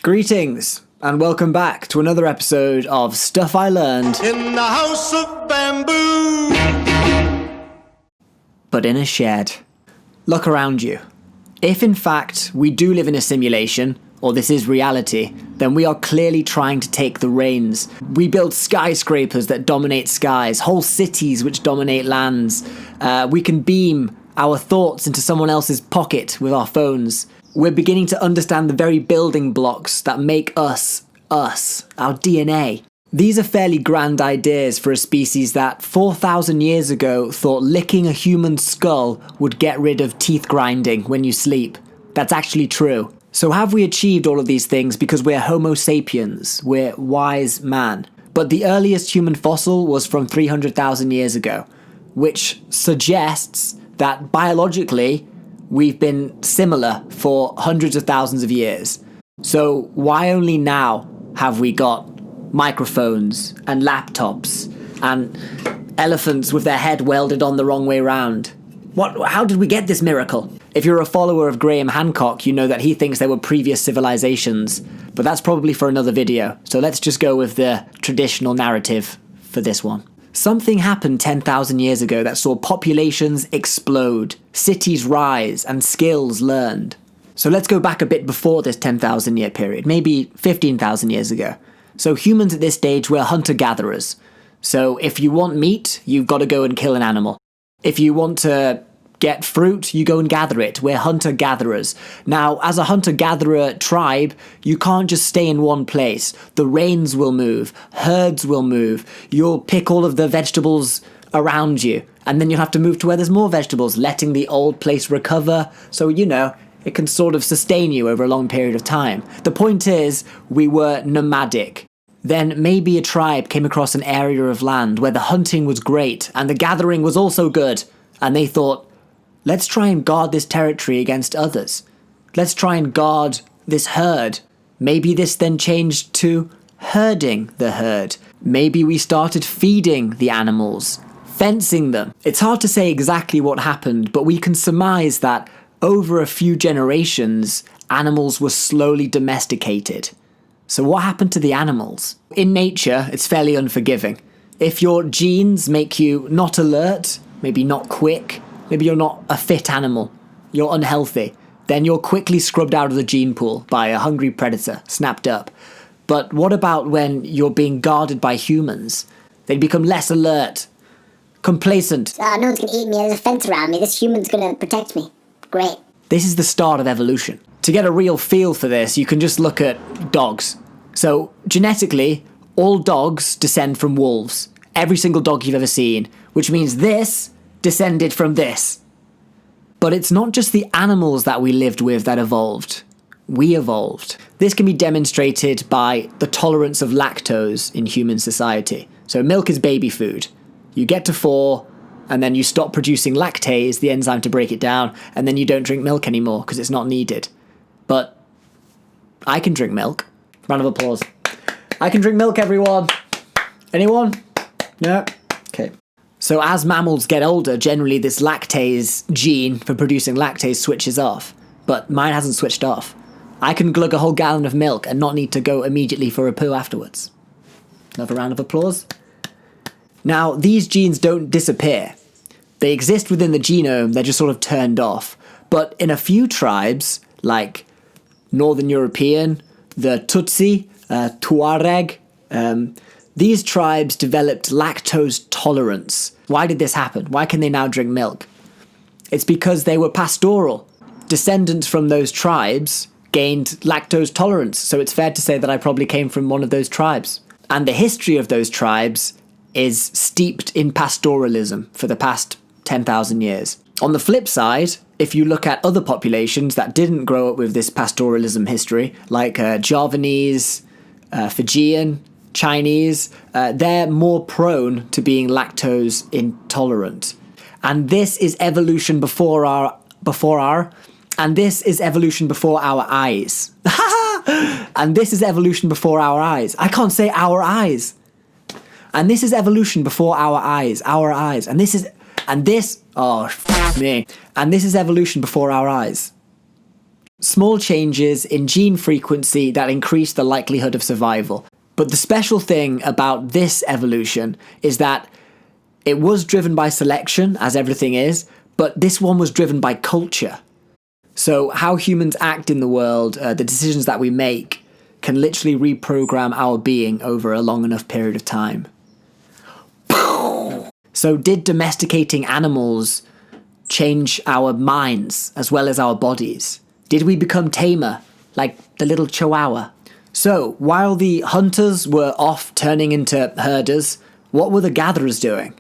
Greetings, and welcome back to another episode of Stuff I Learned in the House of Bamboo, but in a shed. Look around you. If in fact we do live in a simulation, or this is reality, then we are clearly trying to take the reins. We build skyscrapers that dominate skies, whole cities which dominate lands. We can beam our thoughts into someone else's pocket with our phones. We're beginning to understand the very building blocks that make us, our DNA. These are fairly grand ideas for a species that 4,000 years ago thought licking a human skull would get rid of teeth grinding when you sleep. That's actually true. So have we achieved all of these things because we're Homo sapiens, we're wise man? But the earliest human fossil was from 300,000 years ago, which suggests that biologically we've been similar for hundreds of thousands of years. So why only now have we got microphones and laptops and elephants with their head welded on the wrong way round? How did we get this miracle? If you're a follower of Graham Hancock, you know that he thinks there were previous civilizations, but that's probably for another video. So let's just go with the traditional narrative for this one. Something happened 10,000 years ago that saw populations explode, cities rise, and skills learned. So let's go back a bit before this 10,000 year period, maybe 15,000 years ago. So humans at this stage were hunter-gatherers. So if you want meat, you've got to go and kill an animal. If you want to get fruit, you go and gather it. We're hunter-gatherers. Now, as a hunter-gatherer tribe, you can't just stay in one place. The rains will move, herds will move. You'll pick all of the vegetables around you, and then you'll have to move to where there's more vegetables, letting the old place recover. So, it can sort of sustain you over a long period of time. The point is, we were nomadic. Then maybe a tribe came across an area of land where the hunting was great and the gathering was also good, and they thought, let's try and guard this territory against others. Let's try and guard this herd. Maybe this then changed to herding the herd. Maybe we started feeding the animals, fencing them. It's hard to say exactly what happened, but we can surmise that over a few generations, animals were slowly domesticated. So what happened to the animals? In nature, it's fairly unforgiving. If your genes make you not alert, maybe not quick, maybe you're not a fit animal, you're unhealthy, then you're quickly scrubbed out of the gene pool by a hungry predator, snapped up. But what about when you're being guarded by humans? They become less alert, complacent. No one's going to eat me, there's a fence around me, this human's going to protect me. Great. This is the start of evolution. To get a real feel for this, you can just look at dogs. So, genetically, all dogs descend from wolves. Every single dog you've ever seen, which means this descended from this. But it's not just the animals that we lived with that evolved. We evolved. This can be demonstrated by the tolerance of lactose in human society. So milk is baby food. You get to 4, and then you stop producing lactase, the enzyme to break it down, and then you don't drink milk anymore because it's not needed. But I can drink milk. Round of applause. I can drink milk, everyone. Anyone? No? Okay. So as mammals get older, generally this lactase gene for producing lactase switches off. But mine hasn't switched off. I can glug a whole gallon of milk and not need to go immediately for a poo afterwards. Another round of applause. Now, these genes don't disappear. They exist within the genome, they're just sort of turned off. But in a few tribes, like Northern European, the Tutsi, Tuareg, these tribes developed lactose tolerance. Why did this happen? Why can they now drink milk? It's because they were pastoral. Descendants from those tribes gained lactose tolerance, so it's fair to say that I probably came from one of those tribes. And the history of those tribes is steeped in pastoralism for the past 10,000 years. On the flip side, if you look at other populations that didn't grow up with this pastoralism history, like Javanese, Fijian, Chinese, they're more prone to being lactose intolerant. And this is evolution before our And this is evolution before our eyes. And this is evolution before our eyes. I can't say our eyes. And this is evolution before our eyes. And this is, oh, me. And this is evolution before our eyes. Small changes in gene frequency that increase the likelihood of survival. But the special thing about this evolution is that it was driven by selection, as everything is, but this one was driven by culture. So how humans act in the world, the decisions that we make, can literally reprogram our being over a long enough period of time. So did domesticating animals change our minds as well as our bodies? Did we become tamer, like the little chihuahua? So, while the hunters were off turning into herders, what were the gatherers doing?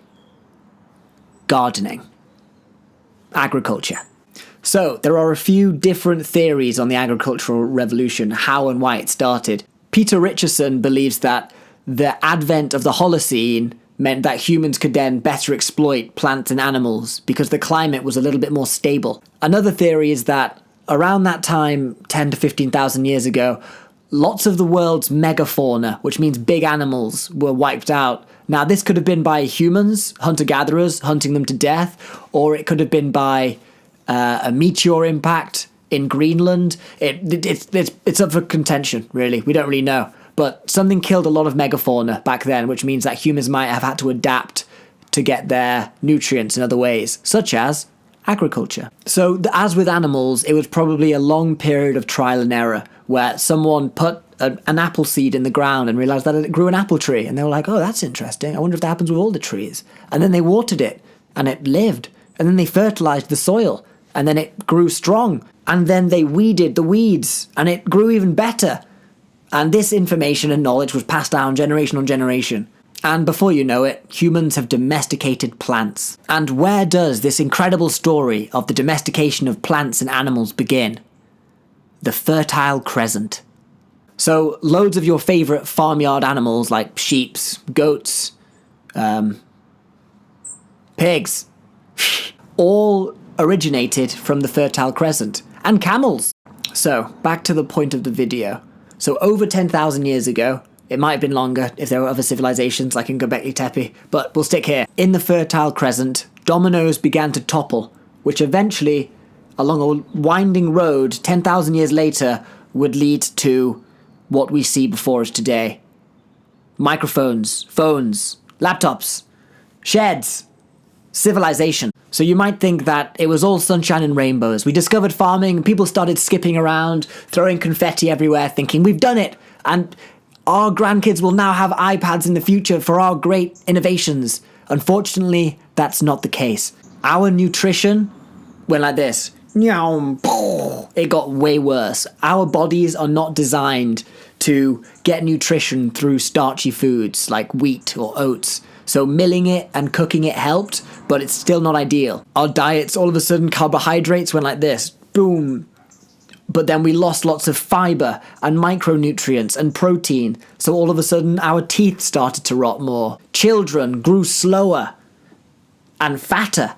Gardening. Agriculture. So, there are a few different theories on the agricultural revolution, how and why it started. Peter Richardson believes that the advent of the Holocene meant that humans could then better exploit plants and animals because the climate was a little bit more stable. Another theory is that around that time, 10 to 15,000 years ago, lots of the world's megafauna, which means big animals, were wiped out. Now, this could have been by humans, hunter-gatherers, hunting them to death, or it could have been by a meteor impact in Greenland. It's up for contention, really. We don't really know. But something killed a lot of megafauna back then, which means that humans might have had to adapt to get their nutrients in other ways, such as agriculture. So, as with animals, it was probably a long period of trial and error, where someone put an apple seed in the ground and realised that it grew an apple tree. And they were like, oh, that's interesting. I wonder if that happens with all the trees. And then they watered it, and it lived. And then they fertilised the soil, and then it grew strong. And then they weeded the weeds, and it grew even better. And this information and knowledge was passed down generation on generation. And before you know it, humans have domesticated plants. And where does this incredible story of the domestication of plants and animals begin? The Fertile Crescent. So, loads of your favourite farmyard animals like sheep, goats, pigs, all originated from the Fertile Crescent. And camels. So, back to the point of the video. So over 10,000 years ago, it might have been longer if there were other civilizations like in Göbekli Tepe, but we'll stick here. In the Fertile Crescent, dominoes began to topple, which eventually, along a winding road 10,000 years later, would lead to what we see before us today. Microphones, phones, laptops, sheds, civilization. So you might think that it was all sunshine and rainbows. We discovered farming, people started skipping around, throwing confetti everywhere, thinking, we've done it! And our grandkids will now have iPads in the future for our great innovations. Unfortunately, that's not the case. Our nutrition went like this. It got way worse. Our bodies are not designed to get nutrition through starchy foods like wheat or oats. So milling it and cooking it helped, but it's still not ideal. Our diets, all of a sudden, carbohydrates went like this. Boom. But then we lost lots of fiber and micronutrients and protein. So all of a sudden, our teeth started to rot more. Children grew slower and fatter.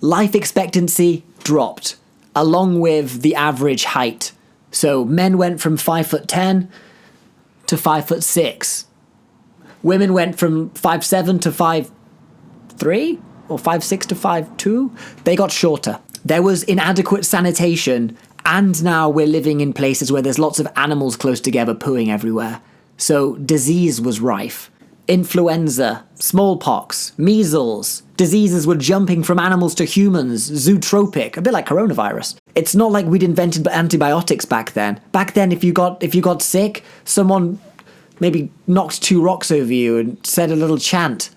Life expectancy dropped, along with the average height. So men went from 5'10" to 5'6". Women went from 5'7" to 5'3", or 5'6" to 5'2". They got shorter. There was inadequate sanitation, and now we're living in places where there's lots of animals close together pooing everywhere. So disease was rife. Influenza, smallpox, measles. Diseases were jumping from animals to humans, zootropic, a bit like coronavirus. It's not like we'd invented antibiotics back then. Back then, if you got sick, someone maybe knocked 2 rocks over you and said a little chant.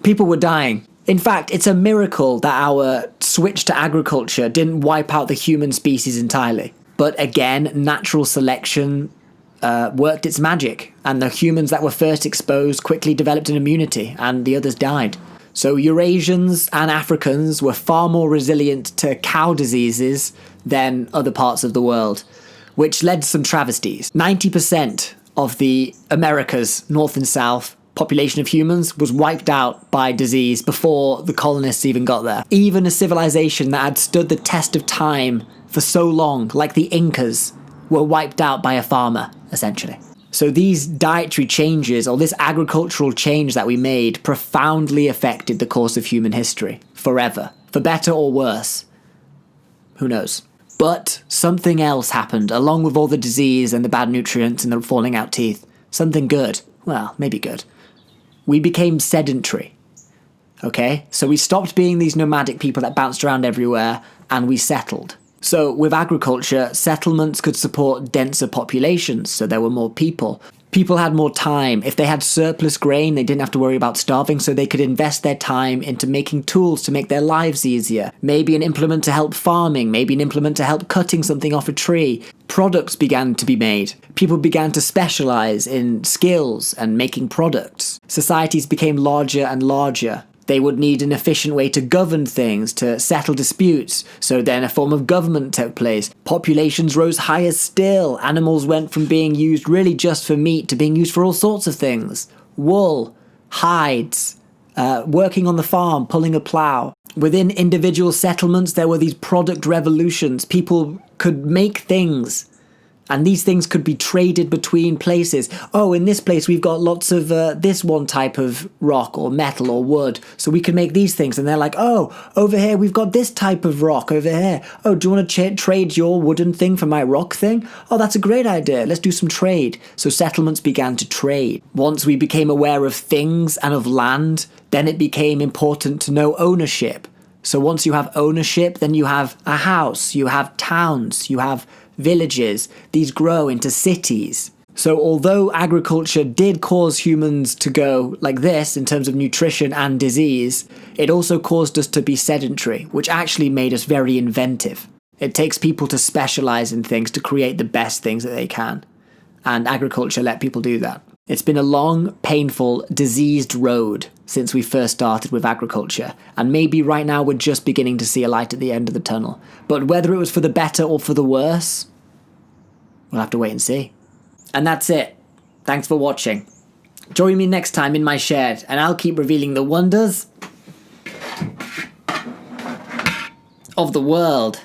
People were dying. In fact, it's a miracle that our switch to agriculture didn't wipe out the human species entirely. But again, natural selection worked its magic, and the humans that were first exposed quickly developed an immunity, and the others died. So Eurasians and Africans were far more resilient to cow diseases than other parts of the world, which led to some travesties. 90% of the Americas, North and South, population of humans was wiped out by disease before the colonists even got there. Even a civilization that had stood the test of time for so long, like the Incas, were wiped out by a farmer, essentially. So these dietary changes, or this agricultural change that we made, profoundly affected the course of human history, forever. For better or worse. Who knows? But something else happened, along with all the disease and the bad nutrients and the falling out teeth. Something good. Well, maybe good. We became sedentary. Okay? So we stopped being these nomadic people that bounced around everywhere, and we settled. So with agriculture, settlements could support denser populations, so there were more people. People had more time. If they had surplus grain, they didn't have to worry about starving, so they could invest their time into making tools to make their lives easier. Maybe an implement to help farming, maybe an implement to help cutting something off a tree. Products began to be made. People began to specialize in skills and making products. Societies became larger and larger. They would need an efficient way to govern things, to settle disputes, so then a form of government took place. Populations rose higher still. Animals went from being used really just for meat to being used for all sorts of things. Wool, hides, working on the farm, pulling a plough. Within individual settlements, there were these product revolutions. People could make things. And these things could be traded between places. Oh, in this place we've got lots of this one type of rock or metal or wood, so we can make these things. And they're like, oh, over here we've got this type of rock over here. Oh, do you want to trade your wooden thing for my rock thing? Oh, that's a great idea. Let's do some trade. So settlements began to trade. Once we became aware of things and of land, then it became important to know ownership. So once you have ownership, then you have a house, you have towns, you have villages. These grow into cities. So although agriculture did cause humans to go like this in terms of nutrition and disease, it also caused us to be sedentary, which actually made us very inventive. It takes people to specialize in things to create the best things that they can. And agriculture let people do that. It's been a long, painful, diseased road since we first started with agriculture, and maybe right now we're just beginning to see a light at the end of the tunnel. But whether it was for the better or for the worse, we'll have to wait and see. And that's it. Thanks for watching. Join me next time in my shed, and I'll keep revealing the wonders of the world.